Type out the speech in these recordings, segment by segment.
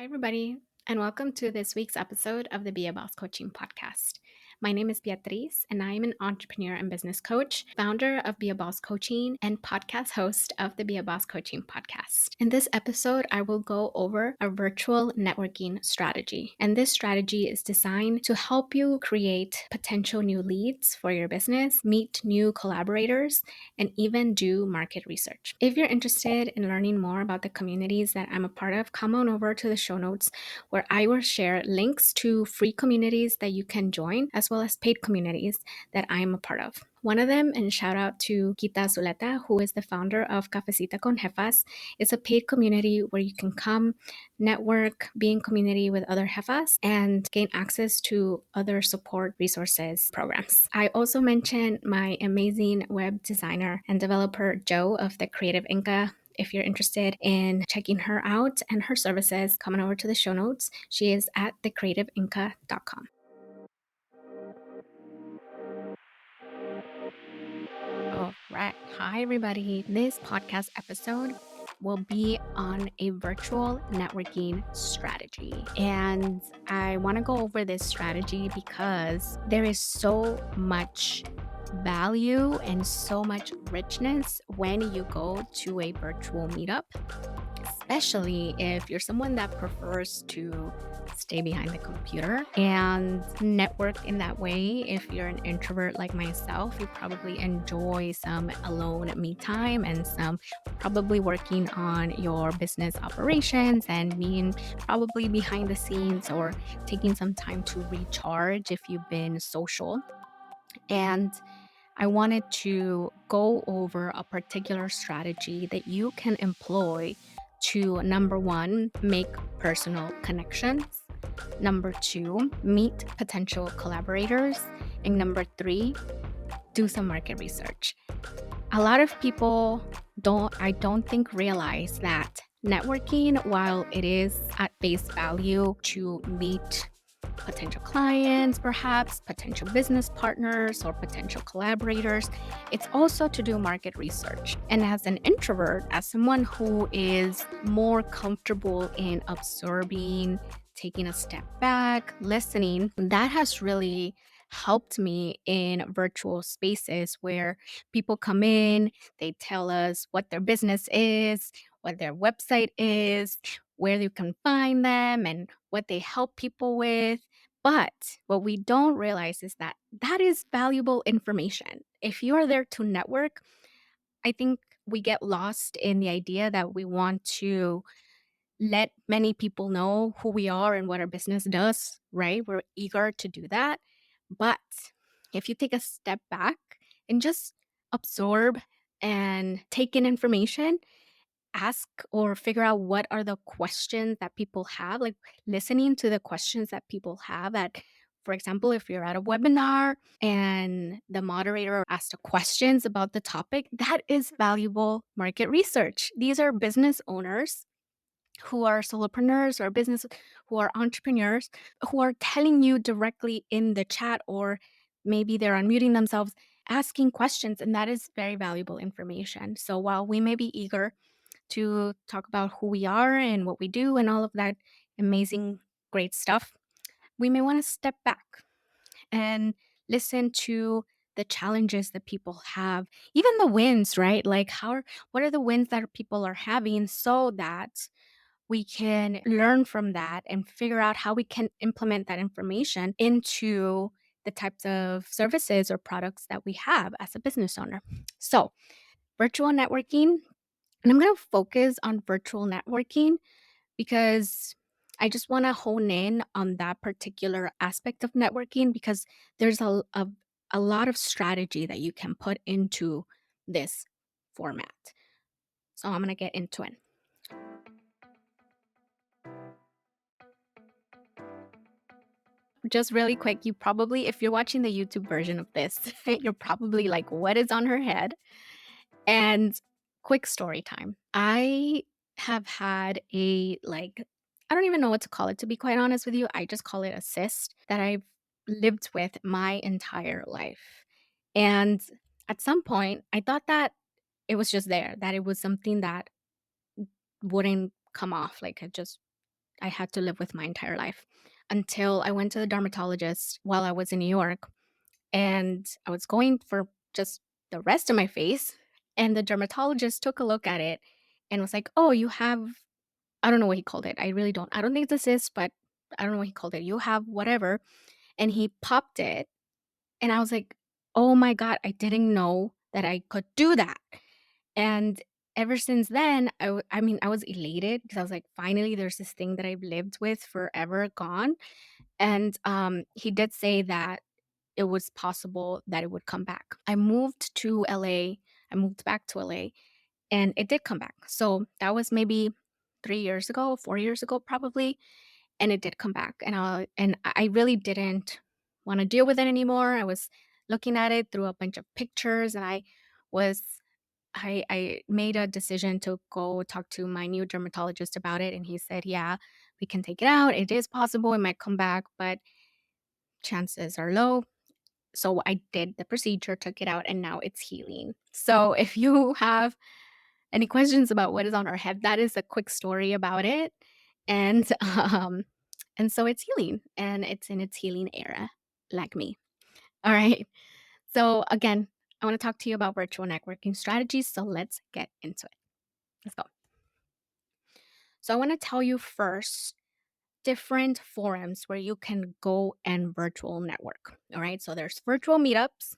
everybody, and welcome to this week's episode of the Be a Boss Coaching Podcast. My name is Beatriz, and I am an entrepreneur and business coach, founder of Be a Boss Coaching, and podcast host of the Be a Boss Coaching Podcast. In this episode, I will go over a virtual networking strategy. And this strategy is designed to help you create potential new leads for your business, meet new collaborators, and even do market research. If you're interested in learning more about the communities that I'm a part of, come on over to the show notes where I will share links to free communities that you can join, as well as paid communities that I'm a part of. One of them, and shout out to Kita Zuleta, who is the founder of Cafecita con Jefas, is a paid community where you can come, network, be in community with other jefas, and gain access to other support resources programs. I also mentioned my amazing web designer and developer, Joe of the Creative Inca. If you're interested in checking her out and her services, come on over to the show notes. She is at thecreativeinca.com. All right. Hi, everybody. This podcast episode will be on a virtual networking strategy. And I want to go over this strategy because there is so much value and so much richness when you go to a virtual meetup, especially if you're someone that prefers to stay behind the computer and network in that way. If you're an introvert like myself, you probably enjoy some alone me time and some probably working on your business operations and being probably behind the scenes or taking some time to recharge if you've been social. And I wanted to go over a particular strategy that you can employ to, number one, make personal connections, number two, meet potential collaborators, and number three, do some market research. A lot of people I don't think realize that networking, while it is at face value to meet potential clients, perhaps potential business partners or potential collaborators, it's also to do market research. And as an introvert, as someone who is more comfortable in absorbing, taking a step back, listening, that has really helped me in virtual spaces where people come in, they tell us what their business is, what their website is, where you can find them, and what they help people with. But what we don't realize is that that is valuable information. If you are there to network, I think we get lost in the idea that we want to let many people know who we are and what our business does, right? We're eager to do that. But if you take a step back and just absorb and take in information, ask or figure out what are the questions that people have, like listening to the questions that people have at, for example, if you're at a webinar and the moderator asked questions about the topic, that is valuable market research. These are business owners who are solopreneurs or business who are entrepreneurs who are telling you directly in the chat, or maybe they're unmuting themselves asking questions, and that is very valuable information. So while we may be eager to talk about who we are and what we do and all of that amazing, great stuff, we may want to step back and listen to the challenges that people have, even the wins, right? Like what are the wins that people are having so that we can learn from that and figure out how we can implement that information into the types of services or products that we have as a business owner. So, virtual networking, and I'm going to focus on virtual networking because I just want to hone in on that particular aspect of networking because there's a lot of strategy that you can put into this format. So I'm going to get into it. Just really quick, you probably, if you're watching the YouTube version of this, you're probably like, what is on her head? And quick story time. I have had I don't even know what to call it, to be quite honest with you. I just call it a cyst that I've lived with my entire life. And at some point, I thought that it was just there, that it was something that wouldn't come off. Like it just I had to live with my entire life until I went to the dermatologist while I was in New York. And I was going for just the rest of my face. And the dermatologist took a look at it and was like, "Oh, you have," I don't know what he called it. I really don't. I don't think it's a cyst, but I don't know what he called it. "You have whatever." And he popped it. And I was like, "Oh my God, I didn't know that I could do that." And ever since then, I mean, I was elated because I was like, finally, there's this thing that I've lived with forever gone. And he did say that it was possible that it would come back. I moved to LA. I moved back to LA and it did come back. So that was maybe 3 years ago, 4 years ago, probably. And it did come back. And I really didn't want to deal with it anymore. I was looking at it through a bunch of pictures and was I made a decision to go talk to my new dermatologist about it. And he said, "Yeah, we can take it out. It is possible it might come back, but chances are low." So I did the procedure, took it out, and now it's healing. So if you have any questions about what is on our head, that is a quick story about it. And and so it's healing and it's in its healing era, like me. All right. So again, I want to talk to you about virtual networking strategies. So let's get into it. Let's go. So I want to tell you first different forums where you can go and virtual network. All right. So there's virtual meetups.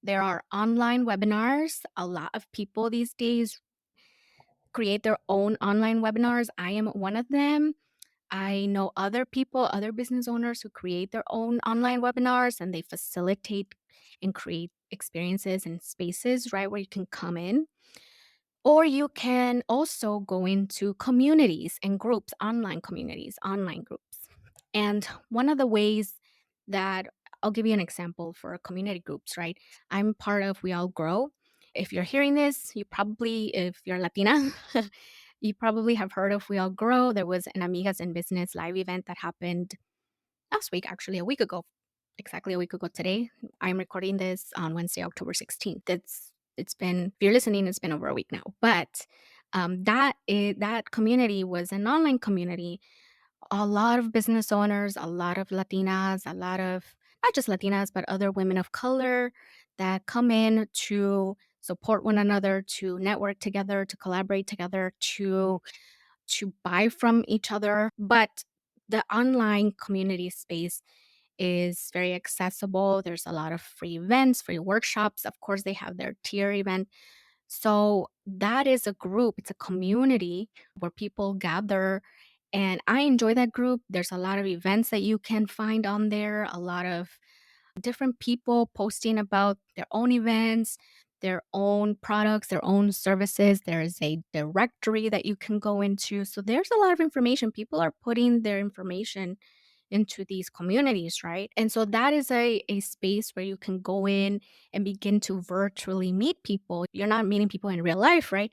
There are online webinars. A lot of people these days create their own online webinars. I am one of them. I know other people, other business owners who create their own online webinars and they facilitate and create experiences and spaces, right, where you can come in. Or you can also go into communities and groups, online communities, online groups. And one of the ways that I'll give you an example for community groups, right? I'm part of We All Grow. If you're hearing this, if you're Latina, you probably have heard of We All Grow. There was an Amigas in Business live event that happened last week, actually, a week ago, exactly a week ago today. I'm recording this on Wednesday, October 16th. It's been, if you're listening, it's been over a week now. But that community was an online community. A lot of business owners, a lot of Latinas, a lot of not just Latinas, but other women of color that come in to support one another, to network together, to collaborate together, to buy from each other. But the online community space is very accessible. There's a lot of free events, free workshops. Of course, they have their tier event. So that is a group, it's a community where people gather. And I enjoy that group. There's a lot of events that you can find on there, a lot of different people posting about their own events, their own products, their own services. There is a directory that you can go into. So there's a lot of information. People are putting their information into these communities, right? And so that is a space where you can go in and begin to virtually meet people. You're not meeting people in real life, right?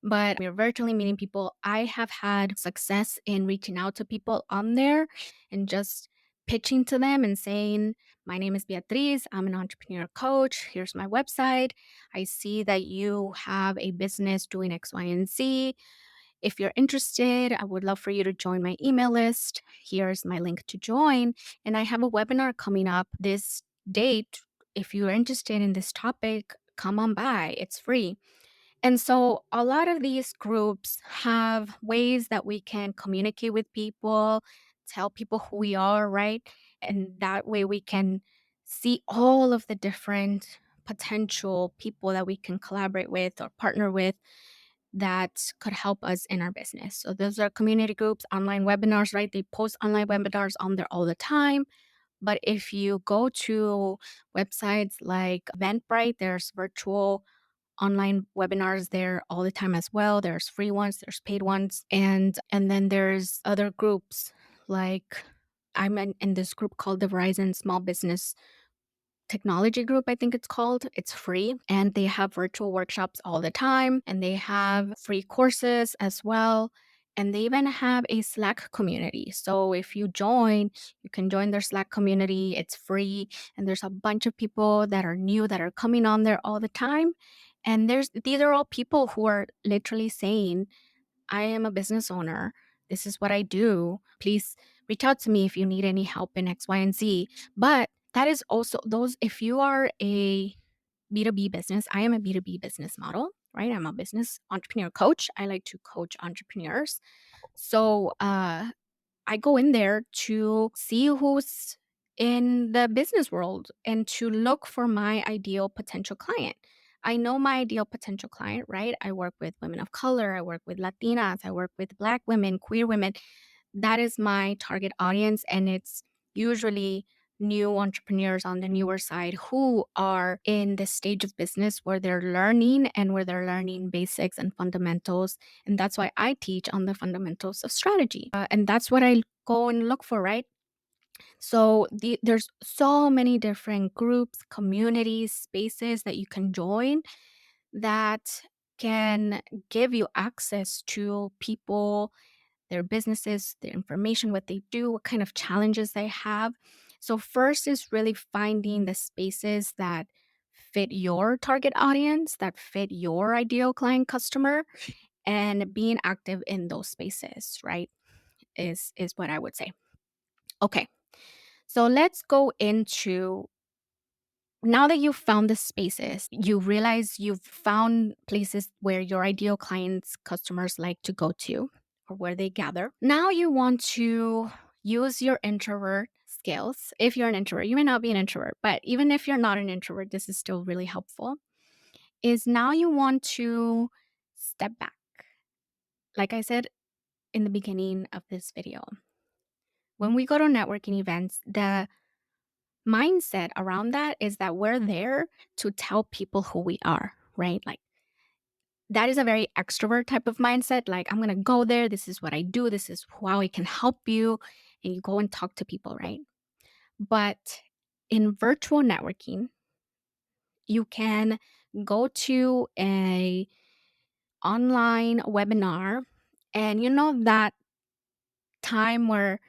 But you're virtually meeting people. I have had success in reaching out to people on there and just pitching to them and saying, "My name is Beatriz. I'm an entrepreneur coach. Here's my website. I see that you have a business doing X, Y, and Z. If you're interested, I would love for you to join my email list. Here's my link to join. And I have a webinar coming up this date. If you're interested in this topic, come on by. It's free." And so a lot of these groups have ways that we can communicate with people, tell people who we are, right? And that way we can see all of the different potential people that we can collaborate with or partner with that could help us in our business. So those are community groups, online webinars, right? They post online webinars on there all the time. But if you go to websites like Eventbrite, there's virtual online webinars there all the time as well. There's free ones, there's paid ones, and then there's other groups like I'm in this group called the Verizon Small Business Technology Group, I think it's called. It's free and they have virtual workshops all the time and they have free courses as well. And they even have a Slack community. So if you join, you can join their Slack community. It's free. And there's a bunch of people that are new that are coming on there all the time. And these are all people who are literally saying, "I am a business owner. This is what I do. Please reach out to me if you need any help in X, Y, and Z. But that is also those, if you are a B2B business, I am a B2B business model, right? I'm a business entrepreneur coach. I like to coach entrepreneurs. So, I go in there to see who's in the business world and to look for my ideal potential client. I know my ideal potential client, right? I work with women of color, I work with Latinas, I work with Black women, queer women. That is my target audience. And it's usually new entrepreneurs on the newer side who are in the stage of business where they're learning and where they're learning basics and fundamentals. And that's why I teach on the fundamentals of strategy. And that's what I go and look for, right? So there's so many different groups, communities, spaces that you can join that can give you access to people, their businesses, their information, what they do, what kind of challenges they have. So, first is really finding the spaces that fit your target audience, that fit your ideal client customer, and being active in those spaces, right? Is what I would say. Okay. So let's go into, now that you've found the spaces, you realize you've found places where your ideal clients, customers like to go to or where they gather. Now you want to use your introvert skills. If you're an introvert, you may not be an introvert, but even if you're not an introvert, this is still really helpful. Is now you want to step back. Like I said in the beginning of this video, when we go to networking events, the mindset around that is that we're there to tell people who we are, right? Like that is a very extrovert type of mindset. Like, I'm going to go there. This is what I do. This is how I can help you. And you go and talk to people, right? But in virtual networking, you can go to a online webinar, and you know that time where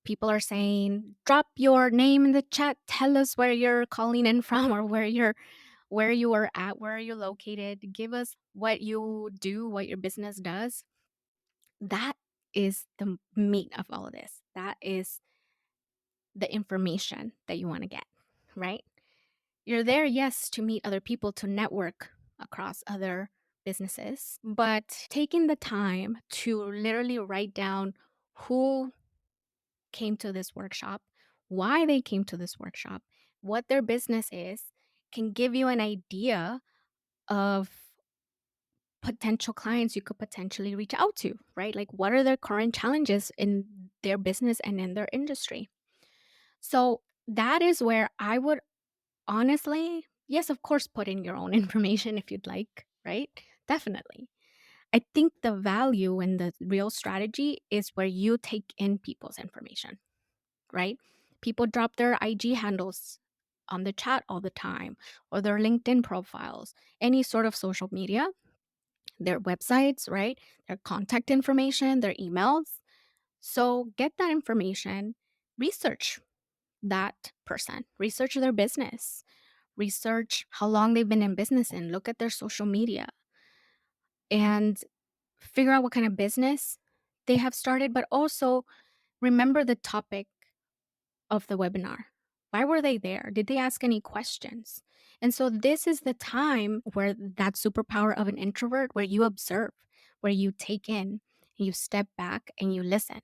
people are saying, drop your name in the chat, tell us where you're calling in from or where you are at, where are you located, give us what you do, what your business does. That is the meat of all of this. That is the information that you want to get, right? You're there, yes, to meet other people, to network across other businesses, but taking the time to literally write down who came to this workshop, why they came to this workshop, what their business is, can give you an idea of potential clients you could potentially reach out to, right? Like, what are their current challenges in their business and in their industry? So, that is where I would honestly, yes, of course, put in your own information if you'd like, right? Definitely. I think the value and the real strategy is where you take in people's information, right? People drop their IG handles on the chat all the time, or their LinkedIn profiles, any sort of social media, their websites, right? Their contact information, their emails. So get that information, research that person, research their business, research how long they've been in business, and look at their social media and figure out what kind of business they have started, but also remember the topic of the webinar. Why were they there? Did they ask any questions? And so this is the time where that superpower of an introvert, where you observe, where you take in, you step back and you listen.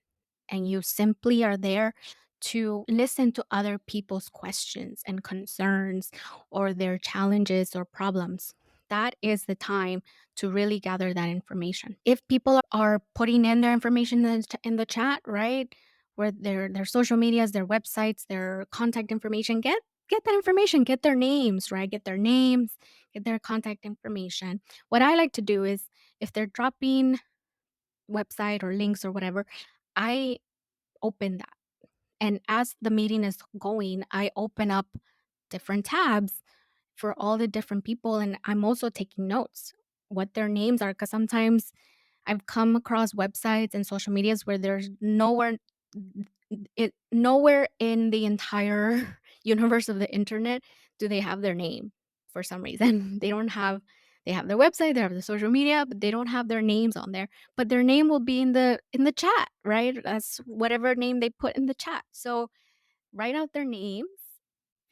And you simply are there to listen to other people's questions and concerns or their challenges or problems. That is the time to really gather that information. If people are putting in their information in the chat, right? Where their social medias, their websites, their contact information, get that information, get their names, right? Get their names, get their contact information. What I like to do is, if they're dropping website or links or whatever, I open that. And as the meeting is going, I open up different tabs for all the different people. And I'm also taking notes what their names are, because sometimes I've come across websites and social medias where there's nowhere in the entire universe of the internet do they have their name for some reason. They don't have They have their website, they have their social media, but they don't have their names on there. But their name will be in the chat, right? That's whatever name they put in the chat. So write out their names,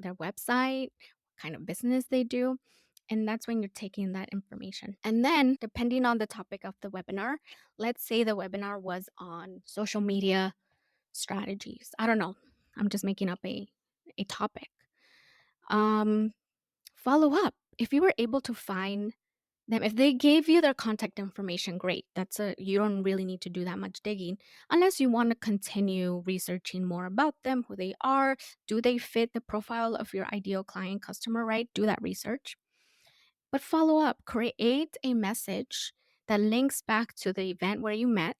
their website, what kind of business they do, and that's when you're taking that information. And then, depending on the topic of the webinar, let's say the webinar was on social media strategies. I don't know. I'm just making up a topic. Um, Follow up. If you were able to find them, if they gave you their contact information, great. You don't really need to do that much digging unless you want to continue researching more about them, who they are, do they fit the profile of your ideal client customer, right? Do that research. But follow up, create a message that links back to the event where you met.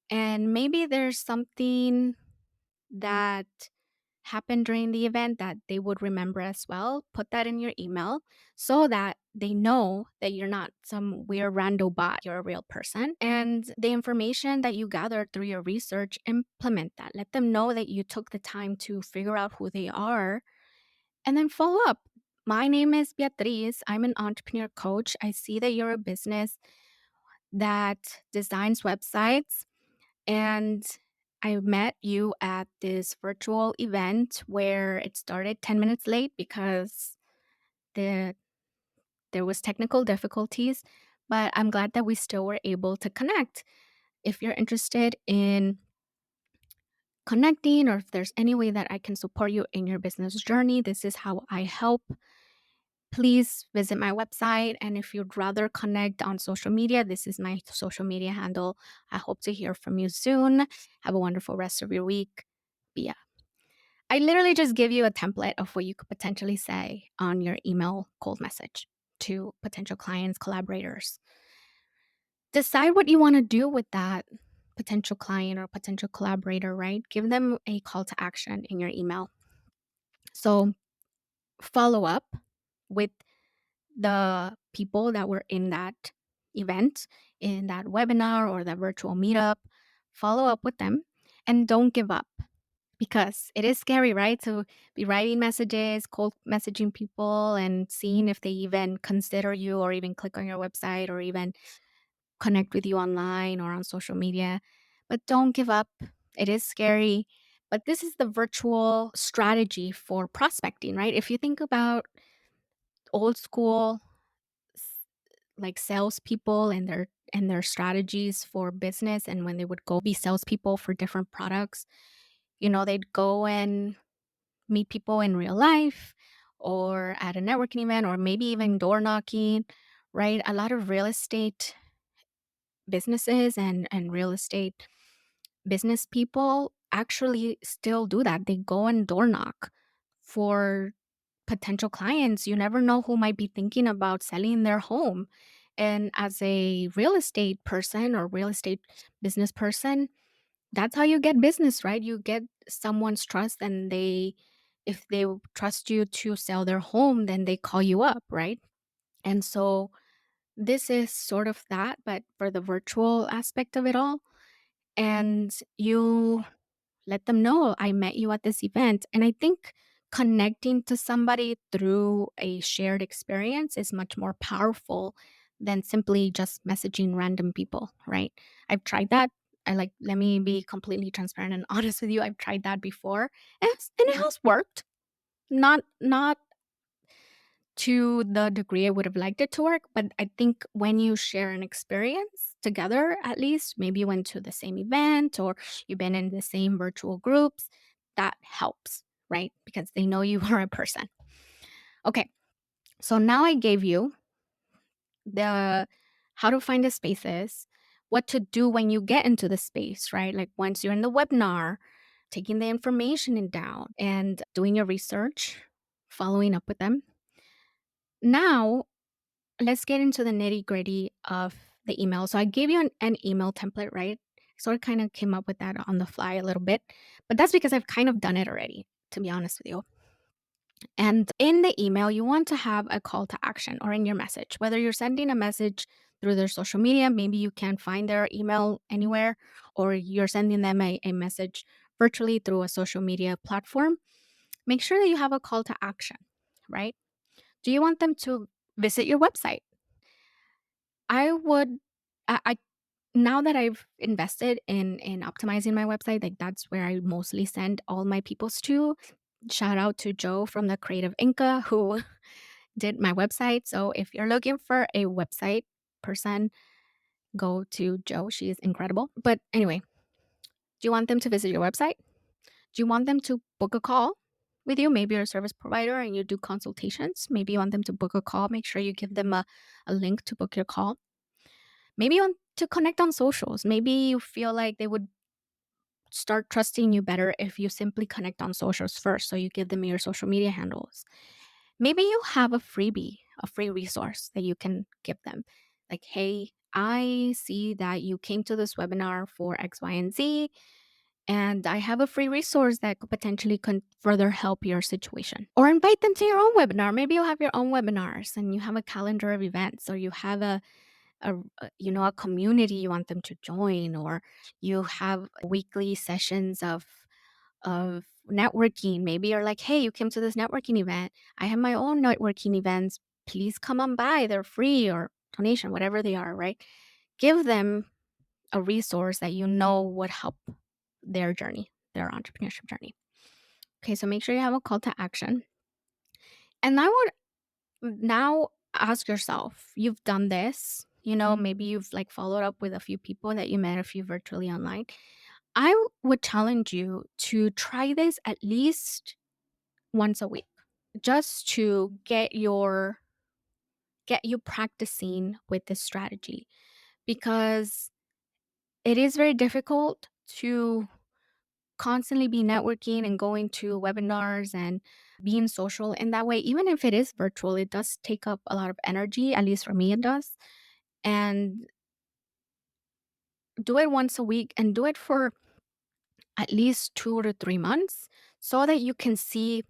And maybe there's something that happened during the event that they would remember as well. Put that in your email so that they know that you're not some weird rando bot, you're a real person. And the information that you gathered through your research, implement that. Let them know that you took the time to figure out who they are and then follow up. My name is Beatriz. I'm an entrepreneur coach. I see that you're a business that designs websites, and I met you at this virtual event where it started 10 minutes late because the there was technical difficulties, but I'm glad that we still were able to connect. If you're interested in connecting or if there's any way that I can support you in your business journey, this is how I help. Please visit my website. And if you'd rather connect on social media, this is my social media handle. I hope to hear from you soon. Have a wonderful rest of your week. Yeah. I literally just give you a template of what you could potentially say on your email cold message to potential clients, collaborators. Decide what you want to do with that potential client or potential collaborator, right? Give them a call to action in your email. So follow up with the people that were in that event, in that webinar or that virtual meetup. Follow up with them and don't give up because it is scary, right? To be writing messages, cold messaging people, and seeing if they even consider you or even click on your website or even connect with you online or on social media. But don't give up. It is scary. But this is the virtual strategy for prospecting, right? If you think about old school like salespeople and their strategies for business, and when they would go be salespeople for different products, they'd go and meet people in real life or at a networking event or maybe even door knocking, right? A lot of real estate businesses and real estate business people actually still do that. They go and door knock for potential clients. You never know who might be thinking about selling their home. And as a real estate person or real estate business person, that's how you get business, right? You get someone's trust, and if they trust you to sell their home, then they call you up, right? And so this is sort of that, but for the virtual aspect of it all. And you let them know I met you at this event. And I think connecting to somebody through a shared experience is much more powerful than simply just messaging random people, right? I've tried that. Let me be completely transparent and honest with you. I've tried that before, and it has worked. Not to the degree I would have liked it to work. But I think when you share an experience together, at least, maybe you went to the same event or you've been in the same virtual groups, that helps, right? Because they know you are a person. Okay, so now I gave you the how to find the spaces, what to do when you get into the space, right? Like once you're in the webinar, taking the information down and doing your research, following up with them. Now let's get into the nitty gritty of the email. So I gave you an email template, right? Sort of kind of came up with that on the fly a little bit, but that's because I've kind of done it already, to be honest with you. And in the email, you want to have a call to action or in your message, whether you're sending a message through their social media, maybe you can't find their email anywhere, or you're sending them a message virtually through a social media platform. Make sure that you have a call to action, right? Do you want them to visit your website? I would I now that I've invested in optimizing my website, like that's where I mostly send all my peoples to. Shout out to Joe from the Creative Inca who did my website. So if you're looking for a website person, go to Joe. She is incredible. But anyway, do you want them to visit your website? Do you want them to book a call with you? Maybe you're a service provider and you do consultations. Maybe you want them to book a call. Make sure you give them a link to book your call. Maybe you want to connect on socials. Maybe you feel like they would start trusting you better if you simply connect on socials first. So you give them your social media handles. Maybe you have a freebie, a free resource that you can give them. Like, hey, I see that you came to this webinar for X, Y, and Z, and I have a free resource that could potentially further help your situation. Or invite them to your own webinar. Maybe you have your own webinars and you have a calendar of events, or you have a community you want them to join, or you have weekly sessions of networking. Maybe you're like, hey, you came to this networking event. I have my own networking events. Please come on by. They're free or donation, whatever they are, right? Give them a resource that you know would help their journey, their entrepreneurship journey. Okay, so make sure you have a call to action. And I would now ask yourself, you've done this, maybe you've like followed up with a few people that you met a few virtually online. I would challenge you to try this at least once a week just to get you practicing with this strategy, because it is very difficult to constantly be networking and going to webinars and being social in that way. Even if it is virtual, it does take up a lot of energy, at least for me it does. And do it once a week and do it for at least 2 to 3 months so that you can see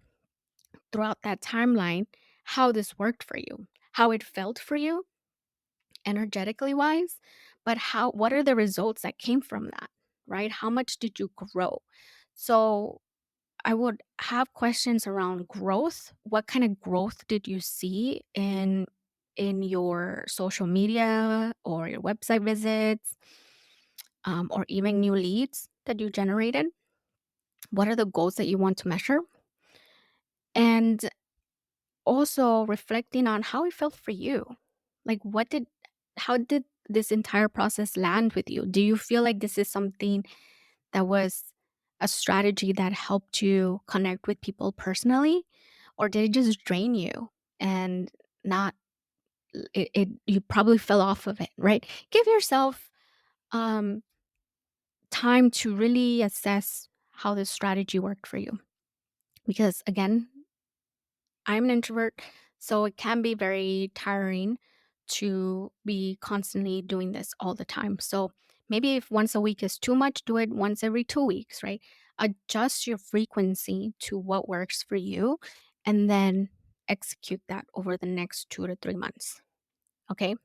throughout that timeline how this worked for you, how it felt for you energetically wise, but what are the results that came from that, right? How much did you grow? So I would have questions around growth. What kind of growth did you see in your social media or your website visits, or even new leads that you generated? What are the goals that you want to measure? And also reflecting on how it felt for you. Like, how did this entire process land with you? Do you feel like this is something that was a strategy that helped you connect with people personally? Or did it just drain you and not, you probably fell off of it, right? Give yourself um, time to really assess how this strategy worked for you. Because again, I'm an introvert, so it can be very tiring to be constantly doing this all the time. So maybe if once a week is too much, do it once every 2 weeks, right? Adjust your frequency to what works for you and then execute that over the next 2 to 3 months. Okay.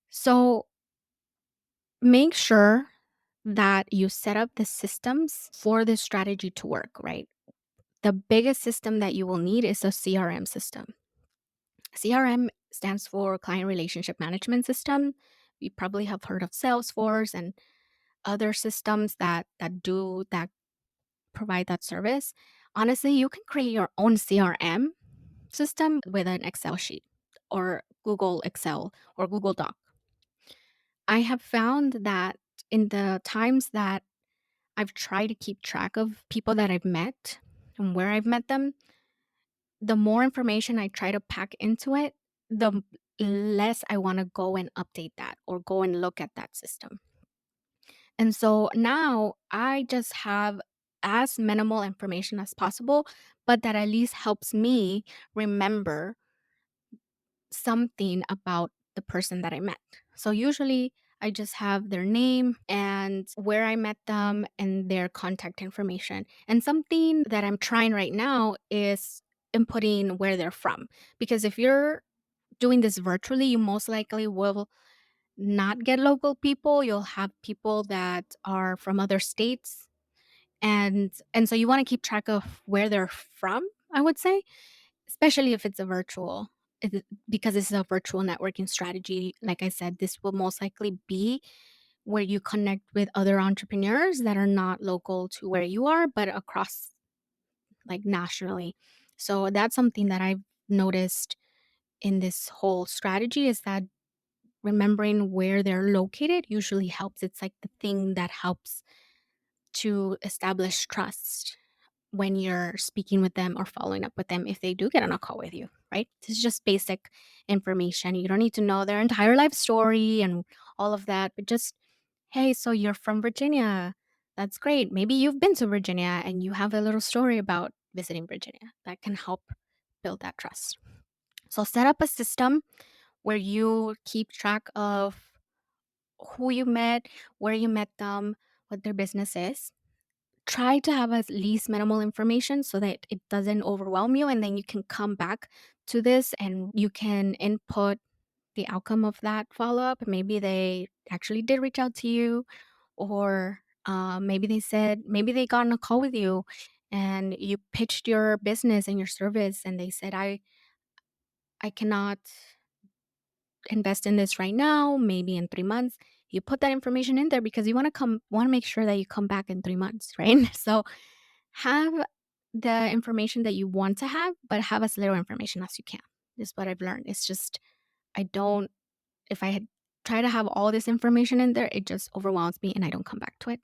So make sure that you set up the systems for this strategy to work, right? The biggest system that you will need is a CRM system. CRM stands for Client Relationship Management System. You probably have heard of Salesforce and other systems that provide that service. Honestly, you can create your own CRM system with an Excel sheet or Google Excel or Google Doc. I have found that in the times that I've tried to keep track of people that I've met and where I've met them, the more information I try to pack into it, the less I want to go and update that or go and look at that system. And so now I just have as minimal information as possible, but that at least helps me remember something about the person that I met. So usually I just have their name and where I met them and their contact information. And something that I'm trying right now is inputting where they're from. Because if you're doing this virtually, you most likely will not get local people. You'll have people that are from other states. And so you want to keep track of where they're from, I would say, especially if it's a virtual. because this is a virtual networking strategy, like I said, this will most likely be where you connect with other entrepreneurs that are not local to where you are, but across, like, nationally. So that's something that I've noticed in this whole strategy, is that remembering where they're located usually helps. It's like the thing that helps to establish trust when you're speaking with them or following up with them if they do get on a call with you, right? This is just basic information. You don't need to know their entire life story and all of that, but just, hey, so you're from Virginia. That's great. Maybe you've been to Virginia and you have a little story about visiting Virginia that can help build that trust. So set up a system where you keep track of who you met, where you met them, what their business is. Try to have at least minimal information so that it doesn't overwhelm you. And then you can come back to this and you can input the outcome of that follow up. Maybe they actually did reach out to you, or maybe they got on a call with you and you pitched your business and your service, and they said, I cannot invest in this right now, maybe in 3 months. You put that information in there because you want to make sure that you come back in 3 months, right? So have the information that you want to have, but have as little information as you can. This is what I've learned. It's just, I don't, if I had try to have all this information in there, it just overwhelms me and I don't come back to it.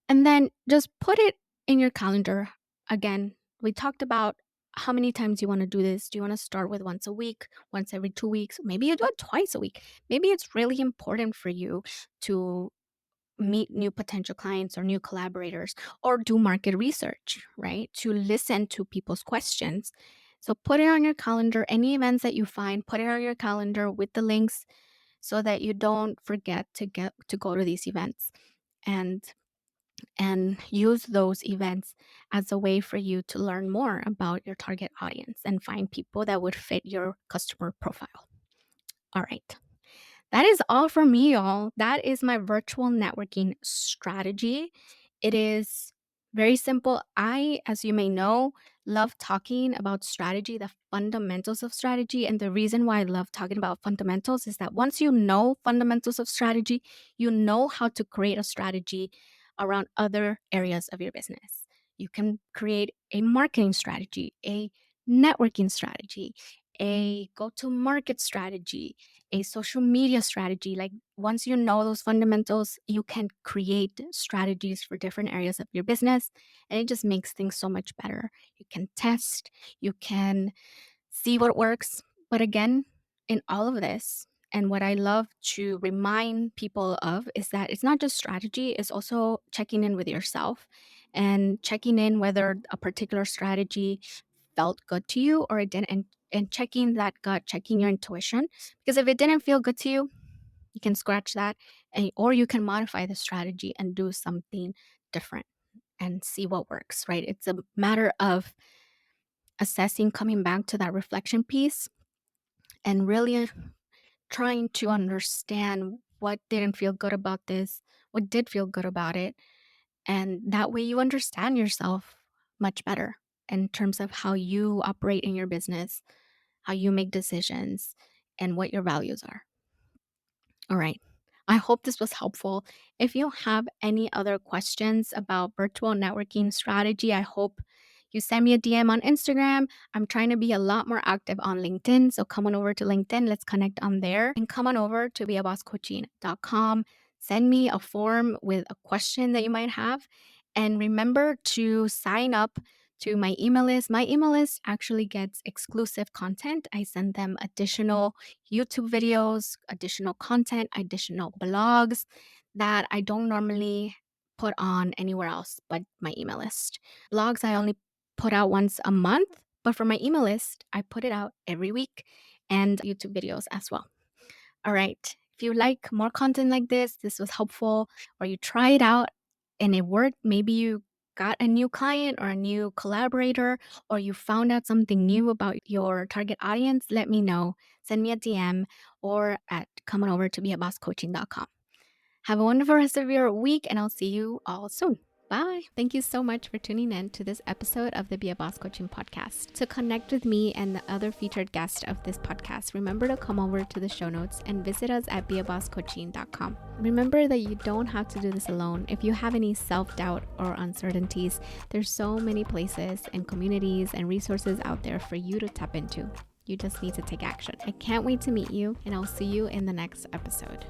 And then just put it in your calendar. Again, we talked about how many times you want to do this. Do you want to start with once a week, once every 2 weeks? Maybe you do it twice a week. Maybe it's really important for you to meet new potential clients or new collaborators, or do market research, right? To listen to people's questions. So put it on your calendar. Any events that you find, put it on your calendar with the links so that you don't forget to go to these events, and use those events as a way for you to learn more about your target audience and find people that would fit your customer profile. All right. That is all from me, y'all. That is my virtual networking strategy. It is very simple. I, as you may know, love talking about strategy, the fundamentals of strategy. And the reason why I love talking about fundamentals is that once you know fundamentals of strategy, you know how to create a strategy around other areas of your business. You can create a marketing strategy, a networking strategy, a go to market strategy, a social media strategy. Like, once you know those fundamentals, you can create strategies for different areas of your business, and it just makes things so much better. You can test, you can see what works. But again, in all of this, and what I love to remind people of, is that it's not just strategy, it's also checking in with yourself and checking in whether a particular strategy felt good to you or it didn't, and checking that gut, checking your intuition. Because if it didn't feel good to you, you can scratch that, or you can modify the strategy and do something different and see what works, right? It's a matter of assessing, coming back to that reflection piece, and really trying to understand what didn't feel good about this, what did feel good about it. And that way you understand yourself much better in terms of how you operate in your business, how you make decisions, and what your values are. All right. I hope this was helpful. If you have any other questions about virtual networking strategy, I hope you send me a DM on Instagram. I'm trying to be a lot more active on LinkedIn. So come on over to LinkedIn. Let's connect on there. And come on over to beabosscoaching.com. Send me a form with a question that you might have. And remember to sign up to my email list. My email list actually gets exclusive content. I send them additional YouTube videos, additional content, additional blogs that I don't normally put on anywhere else but my email list. Blogs I only put out once a month, but for my email list, I put it out every week, and YouTube videos as well. All right. If you like more content like this was helpful, or you try it out and it worked, maybe you got a new client or a new collaborator, or you found out something new about your target audience, let me know. Send me a DM or come on over to beabosscoaching.com. Have a wonderful rest of your week, and I'll see you all soon. Bye. Thank you so much for tuning in to this episode of the Be a Boss Coaching Podcast. To connect with me and the other featured guests of this podcast, remember to come over to the show notes and visit us at beabosscoaching.com. Remember that you don't have to do this alone. If you have any self-doubt or uncertainties, there's so many places and communities and resources out there for you to tap into. You just need to take action. I can't wait to meet you, and I'll see you in the next episode.